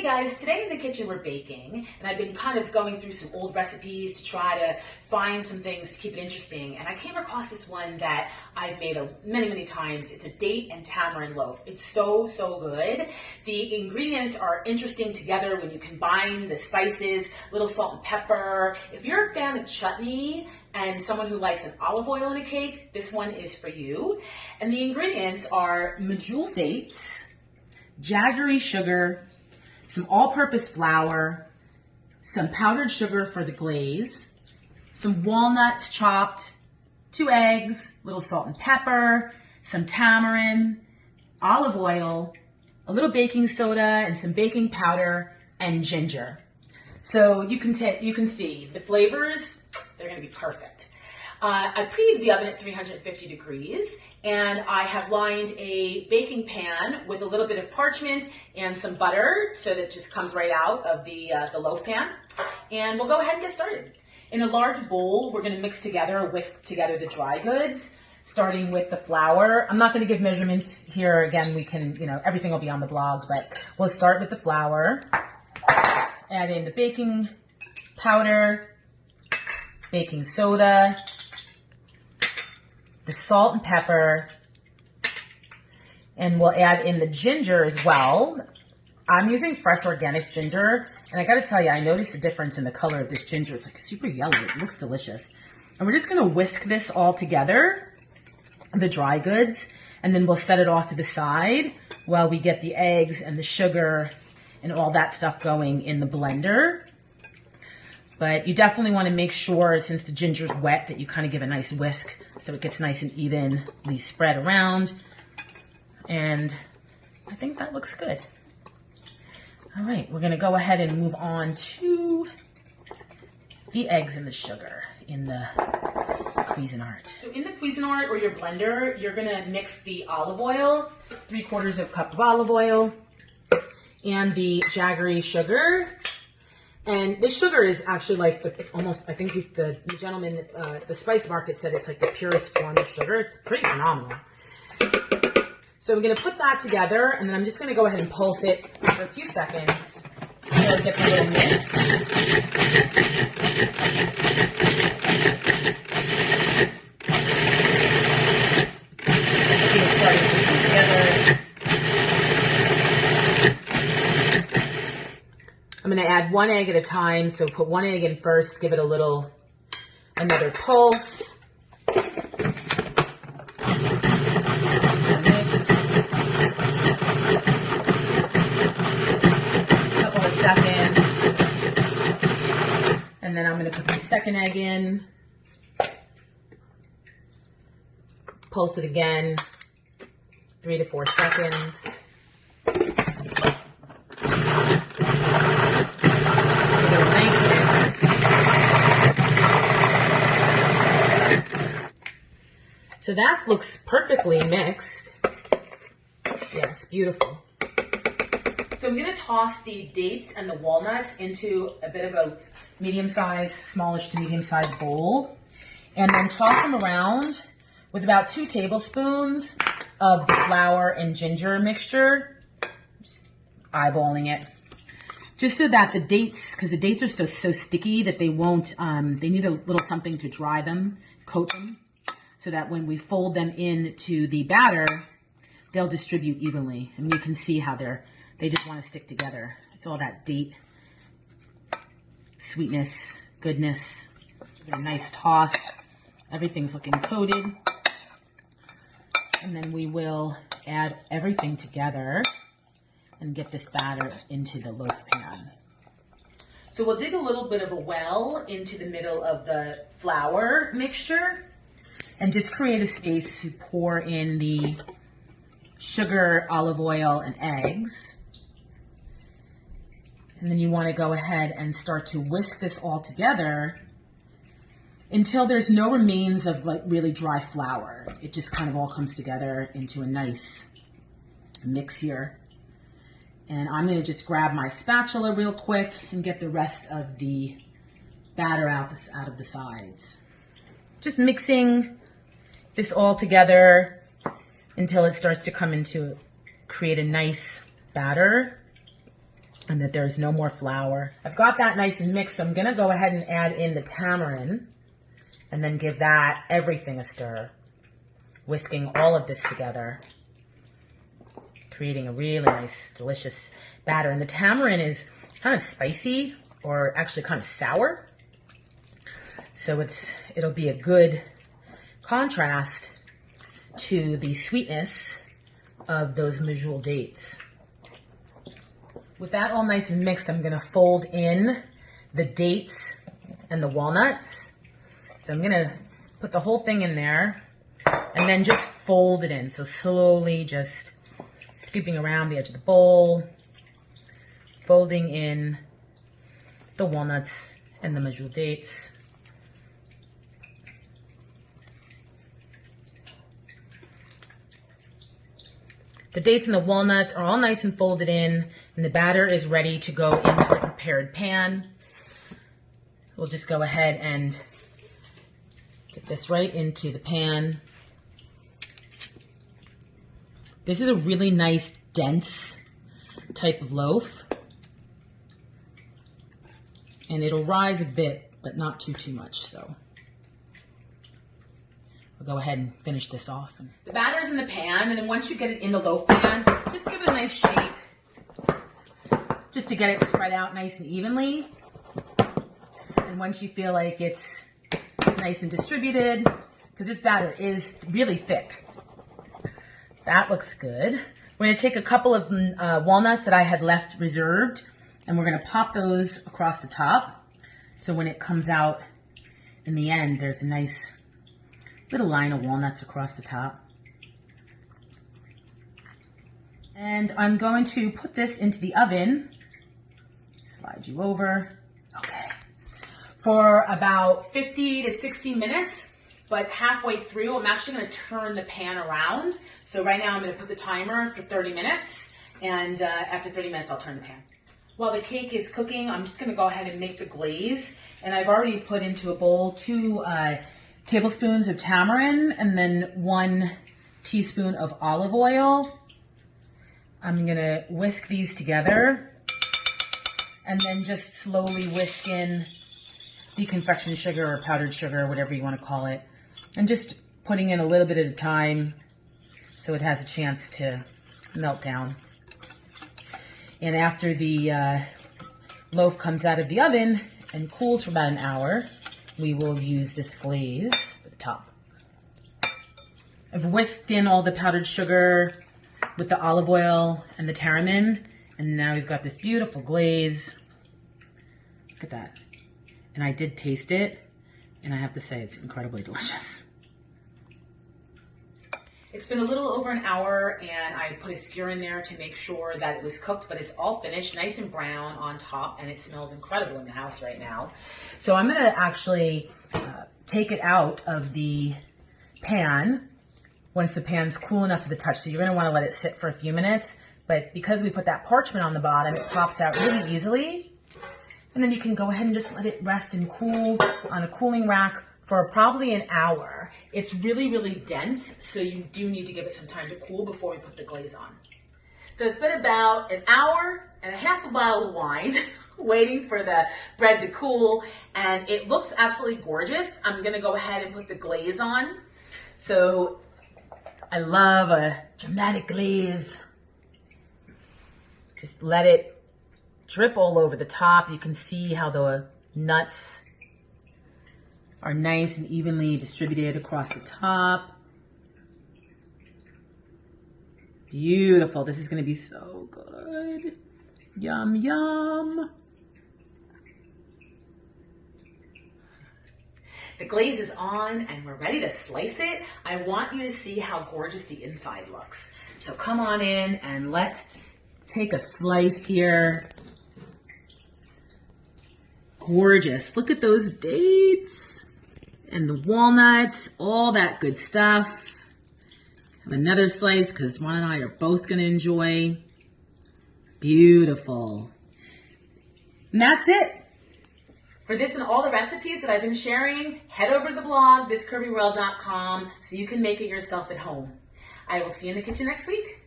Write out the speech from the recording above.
guys, today in the kitchen we're baking, and I've been kind of going through some old recipes to try to find some things to keep it interesting, and I came across this one that I've made many times. It's a date and tamarind loaf. It's so good. The ingredients are interesting together when you combine the spices, little salt and pepper. If you're a fan of chutney and someone who likes an olive oil in a cake, this one is for you. And the ingredients are medjool dates, jaggery sugar, some all-purpose flour, some powdered sugar for the glaze, some walnuts chopped, 2 eggs, little salt and pepper, some tamarind, olive oil, a little baking soda and some baking powder, and ginger. So you can see the flavors, they're going to be perfect. I preheated the oven at 350 degrees, and I have lined a baking pan with a little bit of parchment and some butter so that it just comes right out of the loaf pan. And we'll go ahead and get started. In a large bowl, we're going to whisk together the dry goods, starting with the flour. I'm not going to give measurements here. Again, we can, everything will be on the blog, but we'll start with the flour. Add in the baking powder, baking soda, the salt and pepper, and we'll add in the ginger as well. I'm using fresh organic ginger, and I gotta tell you, I noticed a difference in the color of this ginger. It's like super yellow. It looks delicious. And we're just gonna whisk this all together, the dry goods, and then we'll set it off to the side while we get the eggs and the sugar and all that stuff going in the blender. But you definitely want to make sure, since the ginger's wet, that you kind of give a nice whisk so it gets nice and evenly spread around. And I think that looks good. All right, we're going to go ahead and move on to the eggs and the sugar in the Cuisinart. So in the Cuisinart or your blender, you're going to mix the olive oil, 3/4 cup of olive oil, and the jaggery sugar. And this sugar is actually like I think the gentleman at the spice market said it's like the purest form of sugar. It's pretty phenomenal. So we're going to put that together, and then I'm just going to go ahead and pulse it for a few seconds until it gets a little mixed. See it starting to come together. I'm going to add 1 egg at a time, so put 1 egg in first, give it another pulse. Couple of seconds. And then I'm going to put the second egg in. Pulse it again, 3 to 4 seconds. So that looks perfectly mixed. Yes, beautiful. So I'm going to toss the dates and the walnuts into a bit of a medium-sized, smallish to medium-sized bowl, and then toss them around with about 2 tablespoons of the flour and ginger mixture. Just eyeballing it. Just so that the dates, because the dates are so sticky that they won't, they need a little something to dry them, coat them, so that when we fold them into the batter, they'll distribute evenly. And you can see how they just want to stick together. It's all that date sweetness, goodness. Give it a nice toss. Everything's looking coated. And then we will add everything together and get this batter into the loaf pan. So we'll dig a little bit of a well into the middle of the flour mixture and just create a space to pour in the sugar, olive oil, and eggs. And then you want to go ahead and start to whisk this all together until there's no remains of like really dry flour. It just kind of all comes together into a nice mix here. And I'm going to just grab my spatula real quick and get the rest of the batter out of the sides. Just mixing this all together until it starts to come into, create a nice batter. and that there's no more flour. I've got that nice and mixed, so I'm gonna go ahead and add in the tamarind and then give that everything a stir, whisking all of this together, creating a really nice, delicious batter. And the tamarind is kind of spicy, or actually kind of sour. So it'll be a good contrast to the sweetness of those medjool dates. With that all nice and mixed, I'm gonna fold in the dates and the walnuts. So I'm gonna put the whole thing in there and then just fold it in. So slowly just scooping around the edge of the bowl, folding in the walnuts and the medjool dates. The dates and the walnuts are all nice and folded in, and the batter is ready to go into a prepared pan. We'll just go ahead and get this right into the pan. This is a really nice, dense type of loaf. And it'll rise a bit, but not too much, so. Go ahead and finish this off. The batter's in the pan, and then once you get it in the loaf pan, just give it a nice shake, just to get it spread out nice and evenly. And once you feel like it's nice and distributed, because this batter is really thick. That looks good. We're gonna take a couple of walnuts that I had left reserved, and we're gonna pop those across the top. So when it comes out in the end, there's a nice little line of walnuts across the top. And I'm going to put this into the oven. Slide you over. Okay. For about 50 to 60 minutes, but halfway through, I'm actually going to turn the pan around. So right now I'm going to put the timer for 30 minutes, and after 30 minutes, I'll turn the pan. While the cake is cooking, I'm just going to go ahead and make the glaze. And I've already put into a bowl 2 tablespoons of tamarind and then 1 teaspoon of olive oil. I'm gonna whisk these together and then just slowly whisk in the confection sugar or powdered sugar, whatever you want to call it, and just putting in a little bit at a time so it has a chance to melt down. And after the loaf comes out of the oven and cools for about an hour, we will use this glaze for the top. I've whisked in all the powdered sugar with the olive oil and the tamarind, and now we've got this beautiful glaze. Look at that. And I did taste it, and I have to say it's incredibly delicious. It's been a little over an hour, and I put a skewer in there to make sure that it was cooked, but it's all finished, nice and brown on top, and it smells incredible in the house right now. So I'm gonna actually take it out of the pan once the pan's cool enough to the touch. So you're gonna wanna let it sit for a few minutes, but because we put that parchment on the bottom, it pops out really easily. And then you can go ahead and just let it rest and cool on a cooling rack for probably an hour. It's really, really dense, so you do need to give it some time to cool before we put the glaze on. So it's been about an hour and a half a bottle of wine waiting for the bread to cool, and it looks absolutely gorgeous. I'm gonna go ahead and put the glaze on. So I love a dramatic glaze. Just let it drip all over the top. You can see how the nuts are nice and evenly distributed across the top. Beautiful. This is going to be so good. Yum, yum. The glaze is on and we're ready to slice it. I want you to see how gorgeous the inside looks. So come on in and let's take a slice here. Gorgeous. Look at those dates. And the walnuts, all that good stuff. Have another slice because Ron and I are both going to enjoy. Beautiful. And that's it. For this and all the recipes that I've been sharing, head over to the blog, thiscurvyworld.com, so you can make it yourself at home. I will see you in the kitchen next week.